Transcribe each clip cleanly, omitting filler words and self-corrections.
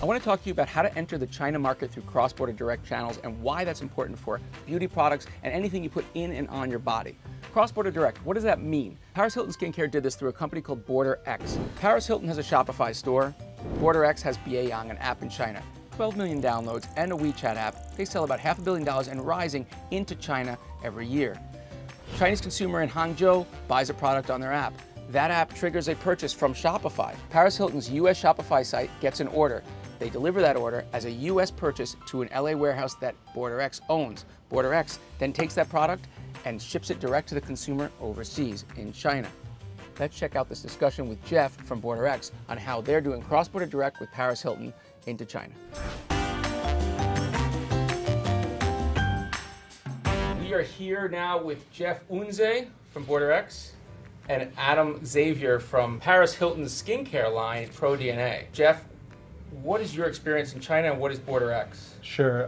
I want to talk to you about how to enter the China market through cross-border direct channels and why that's important for beauty products and anything you put in and on your body. Cross-border direct, what does that mean? Paris Hilton Skincare did this through a company called BorderX. Paris Hilton has a Shopify store. BorderX has Bieyang, an app in China. 12 million downloads and a WeChat app. They sell about $500 million and rising into China every year. Chinese consumer in Hangzhou buys a product on their app. That app triggers a purchase from Shopify. Paris Hilton's US Shopify site gets an order. They deliver that order as a US purchase to an LA warehouse that BorderX owns. BorderX then takes that product and ships it direct to the consumer overseas in China. Let's check out this discussion with Jeff from BorderX on how they're doing cross-border direct with Paris Hilton into China. We are here now with Jeff Unze from BorderX and Adam Xavier from Paris Hilton's skincare line, ProDNA. Jeff, what is your experience in China and what is BorderX? Sure.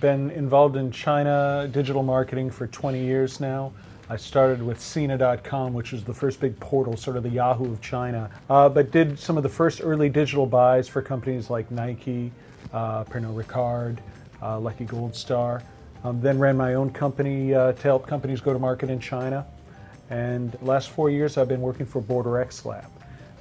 Been involved in China digital marketing for 20 years now. I started with Sina.com, which was the first big portal, sort of the Yahoo of China, but did some of the first early digital buys for companies like Nike, Pernod Ricard, Lucky Gold Star. Then ran my own company to help companies go to market in China. And the last 4 years I've been working for BorderX Lab.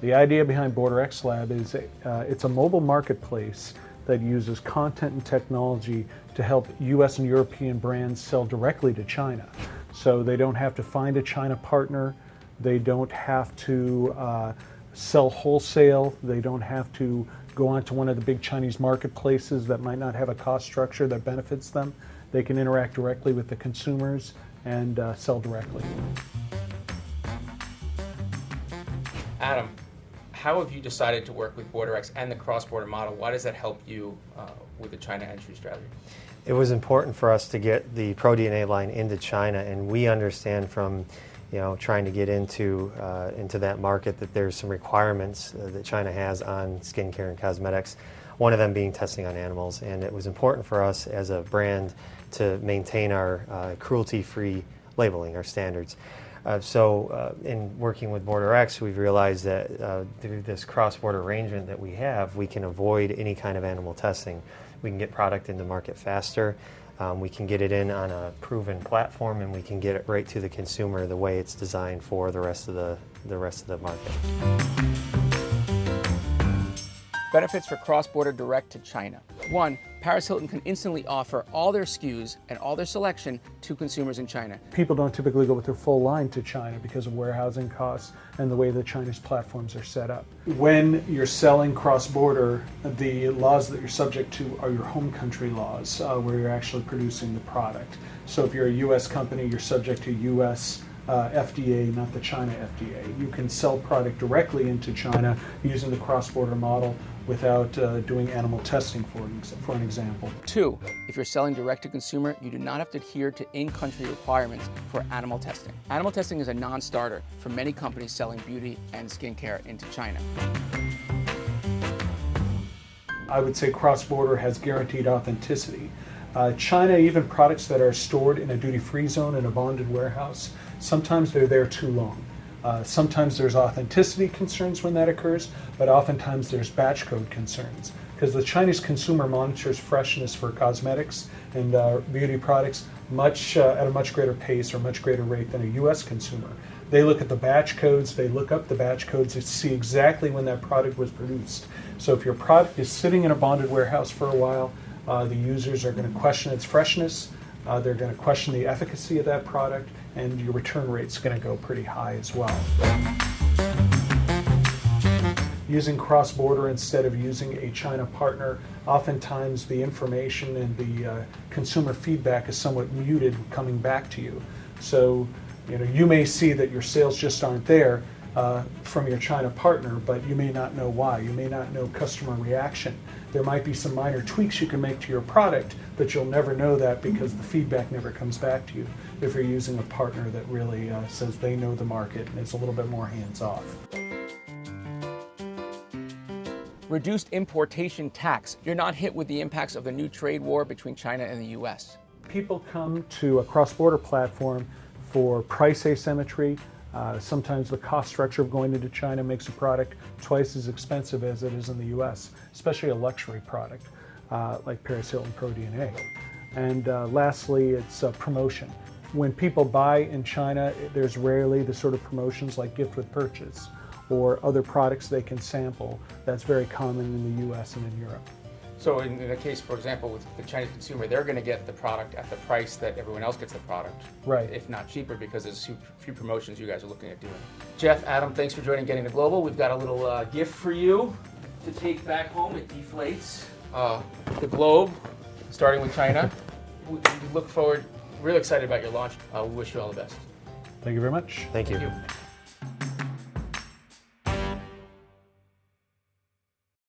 The idea behind BorderX Lab is it's a mobile marketplace that uses content and technology to help US and European brands sell directly to China. So they don't have to find a China partner, they don't have to sell wholesale, they don't have to go onto one of the big Chinese marketplaces that might not have a cost structure that benefits them. They can interact directly with the consumers and sell directly. Adam, how have you decided to work with BorderX and the cross-border model? Why does that help you with the China entry strategy? It was important for us to get the ProDNA line into China, and we understand from trying to get into that market that there's some requirements that China has on skincare and cosmetics, one of them being testing on animals. And it was important for us as a brand to maintain our cruelty-free labeling, our standards. So in working with BorderX, we've realized that through this cross-border arrangement that we have, we can avoid any kind of animal testing. We can get product into market faster. We can get it in on a proven platform, and we can get it right to the consumer the way it's designed for the rest of the market. Benefits for cross-border direct to China. 1, Paris Hilton can instantly offer all their SKUs and all their selection to consumers in China. People don't typically go with their full line to China because of warehousing costs and the way the Chinese platforms are set up. When you're selling cross-border, the laws that you're subject to are your home country laws, where you're actually producing the product. So if you're a US company, you're subject to US FDA, not the China FDA. You can sell product directly into China using the cross-border model without doing animal testing, for an example. 2, if you're selling direct to consumer, you do not have to adhere to in-country requirements for animal testing. Animal testing is a non-starter for many companies selling beauty and skincare into China. I would say cross-border has guaranteed authenticity. China, even products that are stored in a duty-free zone in a bonded warehouse, sometimes they're there too long. Sometimes there's authenticity concerns when that occurs, but oftentimes there's batch code concerns because the Chinese consumer monitors freshness for cosmetics and beauty products at a much greater pace or much greater rate than a US consumer. They look at the batch codes, they look up the batch codes to see exactly when that product was produced. So if your product is sitting in a bonded warehouse for a while, the users are going to question its freshness, they're going to question the efficacy of that product, and your return rate's going to go pretty high as well. Using cross-border instead of using a China partner, oftentimes the information and the consumer feedback is somewhat muted coming back to you. So you may see that your sales just aren't there from your China partner, but you may not know why. You may not know customer reaction. There might be some minor tweaks you can make to your product, but you'll never know that because the feedback never comes back to you if you're using a partner that really says they know the market and it's a little bit more hands-off. Reduced importation tax. You're not hit with the impacts of the new trade war between China and the US. People come to a cross-border platform for price asymmetry, Sometimes the cost structure of going into China makes a product twice as expensive as it is in the US, especially a luxury product like Paris Hilton ProDNA. And lastly, it's promotion. When people buy in China, there's rarely the sort of promotions like gift with purchase or other products they can sample. That's very common in the US and in Europe. So in the case, for example, with the Chinese consumer, they're going to get the product at the price that everyone else gets the product. Right. If not cheaper, because there's a few promotions you guys are looking at doing. Jeff, Adam, thanks for joining Getting to Global. We've got a little gift for you to take back home. It deflates the globe, starting with China. We look forward, really excited about your launch. We wish you all the best. Thank you very much. Thank you. Thank you.